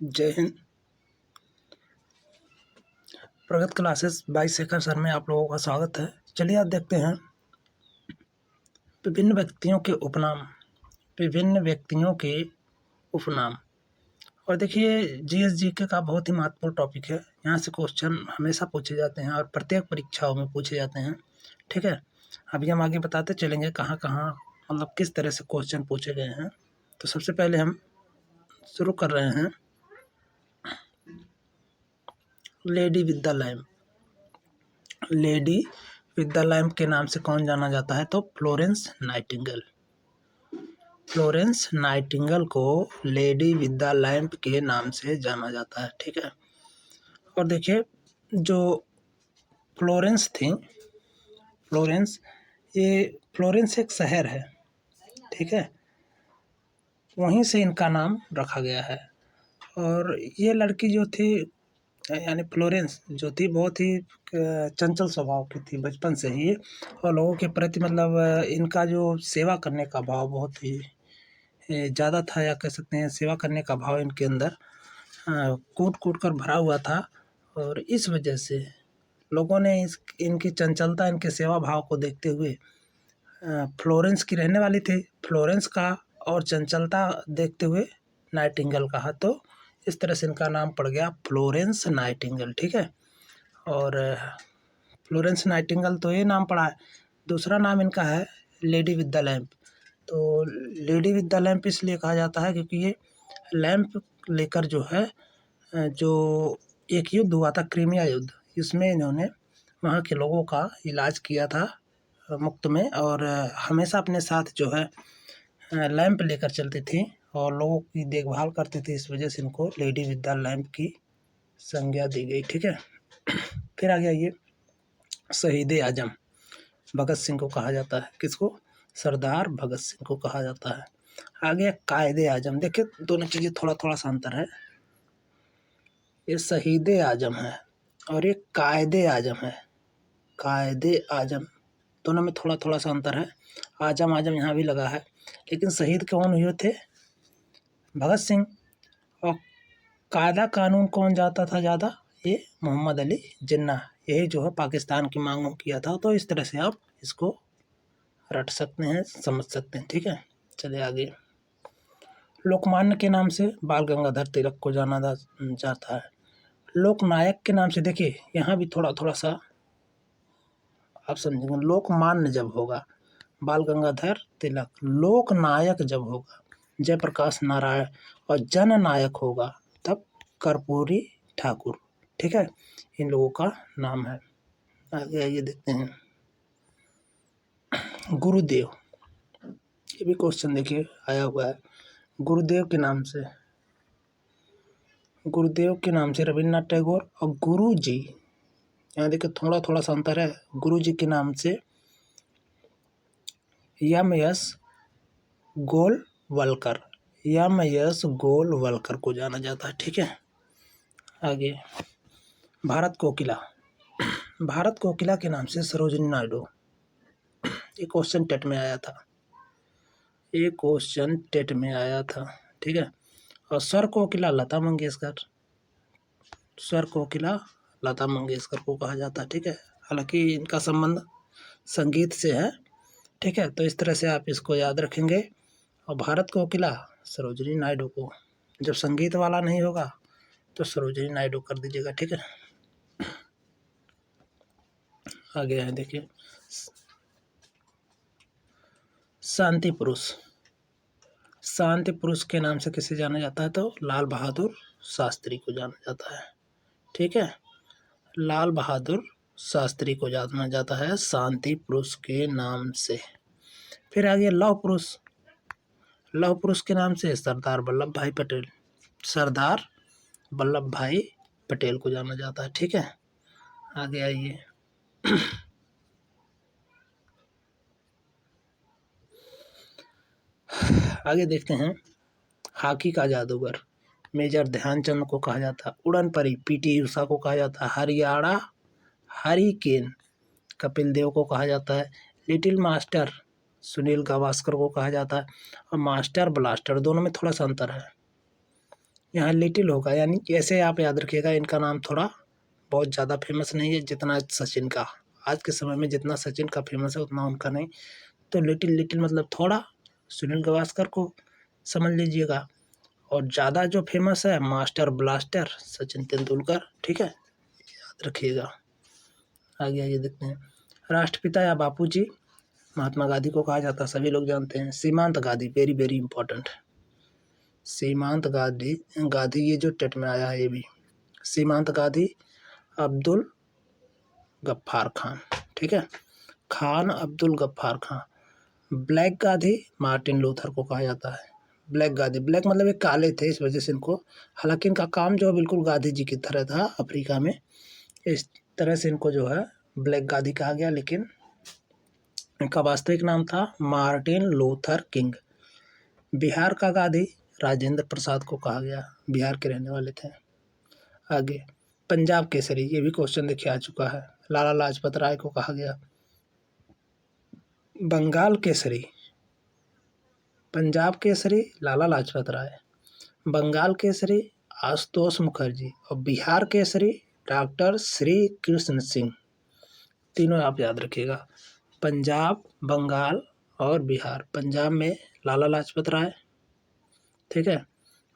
जय हिंद। प्रगत classes bye Shekhar sir में आप लोगों का स्वागत है। चलिए आज देखते हैं विभिन्न व्यक्तियों के उपनाम। और देखिए जीएस जीके का बहुत ही महत्वपूर्ण टॉपिक है। यहाँ से क्वेश्चन हमेशा पूछे जाते हैं और प्रत्येक परीक्षाओं में पूछे जाते हैं। ठीक है, अभी हम आगे बताते चलेंगे कहाँ कहाँ मतलब किस तरह से क्वेश्चन पूछे गए हैं। तो सबसे पहले हम शुरू कर रहे हैं lady with the lamp. Lady with the lamp के नाम से कौन जाना जाता है? तो फ्लोरेंस नाइटिंगेल। फ्लोरेंस नाइटिंगेल को लेडी विद द लैम्प के नाम से जाना जाता है। ठीक है, और देखिए जो फ्लोरेंस थी, फ्लोरेंस एक शहर है। ठीक है, वहीं से इनका नाम रखा गया है। और ये लड़की जो थी यानी फ्लोरेंस जो थी बहुत ही चंचल स्वभाव की थी बचपन से ही, और लोगों के प्रति मतलब इनका जो सेवा करने का भाव बहुत ही ज़्यादा था, या कह सकते हैं सेवा करने का भाव इनके अंदर कूट कूट कर भरा हुआ था। और इस वजह से लोगों ने इनकी चंचलता, इनके सेवा भाव को देखते हुए फ्लोरेंस की रहने वाली थी, फ्लोरेंस का और चंचलता देखते हुए नाइटिंगेल कहा, तो इस तरह से इनका नाम पड़ गया फ्लोरेंस नाइटिंगेल। ठीक है, और फ्लोरेंस नाइटिंगेल तो ये नाम पड़ा है। दूसरा नाम इनका है लेडी विद द लैम्प। तो लेडी विद द लैम्प इसलिए कहा जाता है क्योंकि ये लैम्प लेकर जो है जो एक युद्ध हुआ था, क्रीमिया युद्ध, इसमें इन्होंने वहाँ के लोगों का इलाज किया था मुफ्त में, और हमेशा अपने साथ जो है लैंप लेकर चलती थी और लोगों की देखभाल करती थी। इस वजह से इनको लेडी विद द लैंप की संज्ञा दी गई। ठीक है, फिर आ गया ये शहीद आजम। भगत सिंह को कहा जाता है। किसको? सरदार भगत सिंह को कहा जाता है। आ गया कायदे आजम। देखिए दोनों चीज़ें थोड़ा थोड़ा सा अंतर है। ये शहीद आजम है और ये कायदे आजम है। कायदे आजम दोनों में थोड़ा थोड़ा सा अंतर है। आजम आजम यहाँ भी लगा है, लेकिन शहीद कौन हुए थे? भगत सिंह। और कायदा कानून कौन जाता था ज़्यादा? ये मोहम्मद अली जिन्ना। यही जो है पाकिस्तान की मांगों किया था। तो इस तरह से आप इसको रट सकते हैं, समझ सकते हैं। ठीक है, चलिए आगे। लोकमान्य के नाम से बाल गंगाधर तिलक को जाना जाता है। लोकनायक के नाम से, देखिए यहाँ भी थोड़ा थोड़ा सा आप समझेंगे। लोकमान्य जब होगा बाल गंगाधर तिलक, लोकनायक जब होगा जयप्रकाश नारायण, और जननायक होगा तब कर्पूरी ठाकुर। ठीक है, इन लोगों का नाम है। आगे आइए देखते हैं गुरुदेव। ये भी क्वेश्चन देखिए आया हुआ है। गुरुदेव के नाम से रविन्द्रनाथ टैगोर, और गुरु जी, यहाँ देखिए थोड़ा थोड़ा सा अंतर है। गुरु जी के नाम से एम.एस. गोलवलकर, को जाना जाता है। ठीक है, आगे भारत कोकिला के नाम से सरोजिनी नायडू। ये क्वेश्चन टेट में आया था। ठीक है, और स्वर कोकिला लता मंगेशकर को कहा जाता है। ठीक है, हालांकि इनका संबंध संगीत से है। ठीक है, तो इस तरह से आप इसको याद रखेंगे। और भारत कोकिला सरोजिनी नायडू को, जब संगीत वाला नहीं होगा तो सरोजिनी नायडू कर दीजिएगा। ठीक है, आगे है देखिए शांति पुरुष के नाम से किसे जाना जाता है? तो लाल बहादुर शास्त्री को जाना जाता है। ठीक है, लाल बहादुर शास्त्री को जाना जाता है शांति पुरुष के नाम से। फिर आ गया लौह पुरुष के नाम से सरदार वल्लभ भाई पटेल को जाना जाता है। ठीक है, आगे आइए आगे देखते हैं हॉकी का जादूगर मेजर ध्यानचंद को कहा जाता है। उड़न परी पीटी उषा को कहा जाता है। हरियाणा हरिकेन कपिल देव को कहा जाता है। लिटिल मास्टर सुनील गावस्कर को कहा जाता है। और मास्टर ब्लास्टर दोनों में थोड़ा सा अंतर है। यहाँ लिटिल होगा, यानी ऐसे आप याद रखिएगा, इनका नाम थोड़ा बहुत ज़्यादा फेमस नहीं है जितना सचिन का। आज के समय में जितना सचिन का फेमस है उतना उनका नहीं। तो लिटिल लिटिल मतलब थोड़ा, सुनील गावस्कर को समझ लीजिएगा। और ज़्यादा जो फेमस है मास्टर ब्लास्टर सचिन तेंदुलकर, ठीक है, याद रखिएगा। आगे आइए देखते हैं। राष्ट्रपिता या बापूजी महात्मा गांधी को कहा जाता है, सभी लोग जानते हैं। सीमांत गांधी, वेरी वेरी इंपॉर्टेंट। सीमांत गांधी, गांधी ये जो टेट में आया है ये भी। सीमांत गांधी अब्दुल गफ्फार खान, ठीक है, Khan Abdul Ghaffar Khan. Black Gandhi Martin Luther को कहा जाता है। ब्लैक गांधी, ब्लैक मतलब ये काले थे, इस वजह से इनको, हालांकि इनका काम जो है बिल्कुल गांधी जी की तरह था अफ्रीका में, इस तरह से इनको जो है ब्लैक गांधी कहा गया, लेकिन इनका वास्तविक नाम था मार्टिन लूथर किंग। बिहार का गांधी राजेंद्र प्रसाद को कहा गया, बिहार के रहने वाले थे। आगे पंजाब केसरी, ये भी क्वेश्चन देखिए आ चुका है, लाला लाजपत राय को कहा गया। बंगाल केसरी, पंजाब केसरी लाला लाजपत राय, बंगाल केसरी आशुतोष मुखर्जी, और बिहार केसरी डॉक्टर श्री कृष्ण सिंह। तीनों आप याद रखिएगा, पंजाब, बंगाल और बिहार। पंजाब में लाला लाजपत राय, ठीक है,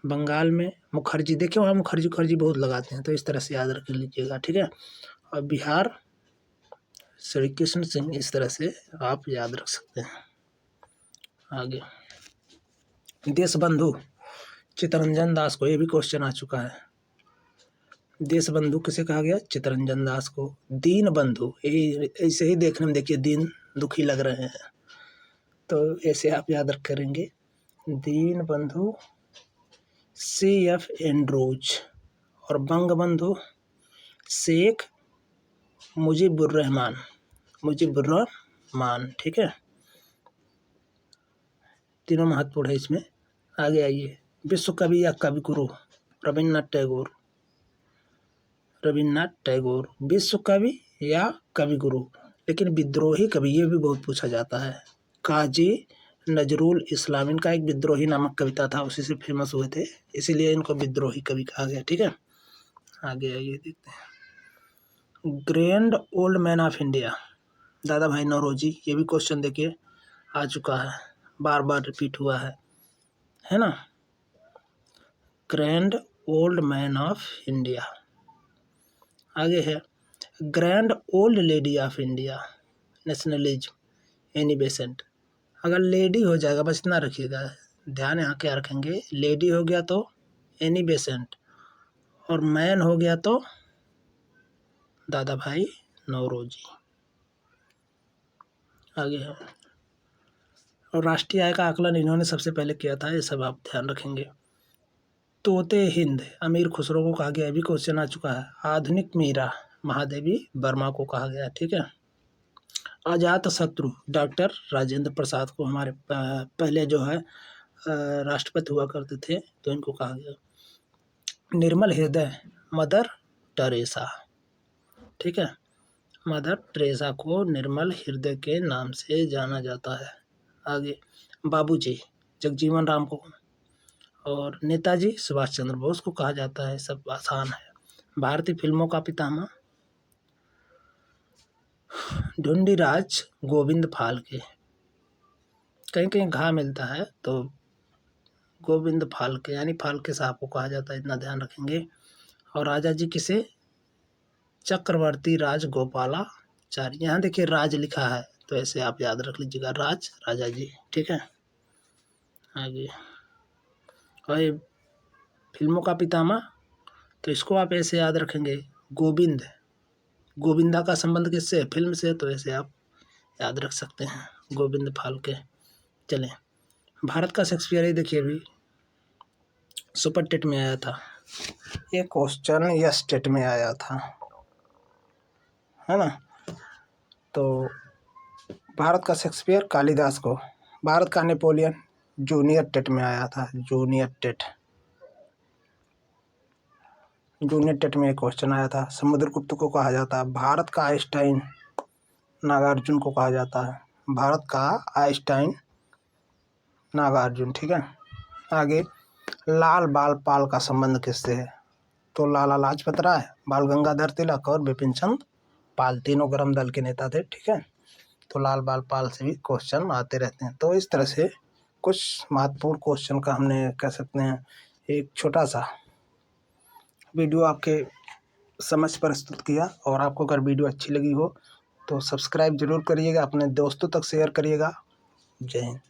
बंगाल में मुखर्जी, देखिए वहाँ मुखर्जी बहुत लगाते हैं, तो इस तरह से याद रख लीजिएगा, ठीक है। और बिहार श्री कृष्ण सिंह, इस तरह से आप याद रख सकते हैं। आगे देशबंधु चित्तरंजन दास को, ये भी क्वेश्चन आ चुका है। देशबंधु किसे कहा गया? चित्तरंजन दास को। दीन बंधु, ऐसे ही देखने में देखिए दीन दुखी लग रहे हैं, तो ऐसे आप याद रख करेंगे। दीन बंधु CF एंड्रोज, और बंगबंधु शेख मुजीबुर्रहमान, ठीक है, तीनों महत्वपूर्ण है इसमें। आगे आइए, विश्व कवि या कवि गुरु रविन्द्रनाथ टैगोर, विश्व कवि या कवि गुरु। लेकिन विद्रोही कवि, ये भी बहुत पूछा जाता है। काजी नजरुल इस्लाम, इनका एक विद्रोही नामक कविता था, उसी से फेमस हुए थे, इसीलिए इनको विद्रोही कवि कहा गया, ठीक है। आगे आइए देखते हैं। Grand old man of India दादा भाई नौरोजी, ये भी क्वेश्चन देखिए आ चुका है, बार बार रिपीट हुआ है ना। Grand old man of India. आगे है grand old lady of India, nationalism, Annie Besant. अगर लेडी हो जाएगा, बस इतना रखिएगा, ध्यान यहाँ क्या रखेंगे, लेडी हो गया तो एनी बेसेंट, और मैन हो गया तो दादा भाई नौरोजी। आगे है, और राष्ट्रीय आय का आकलन इन्होंने सबसे पहले किया था, ये सब आप ध्यान रखेंगे। तोते हिंद अमीर खुसरो को कहा गया, ये भी क्वेश्चन आ चुका है। आधुनिक मीरा महादेवी वर्मा को कहा गया, ठीक है। अजात शत्रु डॉक्टर राजेंद्र प्रसाद को, हमारे पहले जो है राष्ट्रपति हुआ करते थे, तो इनको कहा गया। निर्मल हृदय मदर टेरेसा, ठीक है, मदर टेरेसा को निर्मल हृदय के नाम से जाना जाता है। आगे बाबूजी जगजीवन राम को, और नेताजी सुभाष चंद्र बोस को कहा जाता है, सब आसान है। भारतीय फिल्मों का पितामह ढूंढीराज गोविंद फाल्के, कहीं कहीं घा मिलता है तो गोविंद फाल्के यानी फाल्के साहब को कहा जाता है, इतना ध्यान रखेंगे। और राजा जी किसे? चक्रवर्ती राज गोपालाचारी, यहाँ देखिए राज लिखा है, तो ऐसे आप याद रख लीजिएगा, राज राजा जी, ठीक है। आगे और फिल्मों का पितामह, तो इसको आप ऐसे याद रखेंगे, गोविंद, गोविंदा का संबंध किससे? फिल्म से, तो ऐसे आप याद रख सकते हैं, गोविंद फाल्के। चलें, भारत का शेक्सपियर, ये देखिए अभी सुपर टेट में आया था, ये क्वेश्चन यस टेट में आया था, है ना। तो भारत का शेक्सपियर कालिदास को, भारत का नेपोलियन जूनियर टेट में आया था, जूनियर टेट में एक क्वेश्चन आया था। समुद्रगुप्त को कहा जाता है। भारत का आइंस्टाइन नागार्जुन को कहा जाता है, भारत का आइंस्टाइन नागार्जुन, ठीक है। आगे लाल बाल पाल का संबंध किससे है? तो लाला लाजपत राय, बाल गंगाधर तिलक और बिपिन चंद्र पाल, तीनों गरम दल के नेता थे। ठीक है, तो लाल बाल पाल से भी क्वेश्चन आते रहते हैं। तो इस तरह से कुछ महत्वपूर्ण क्वेश्चन का हमने कह सकते हैं एक छोटा सा वीडियो आपके समझ प्रस्तुत किया। और आपको अगर वीडियो अच्छी लगी हो तो सब्सक्राइब जरूर करिएगा, अपने दोस्तों तक शेयर करिएगा। जय हिंद।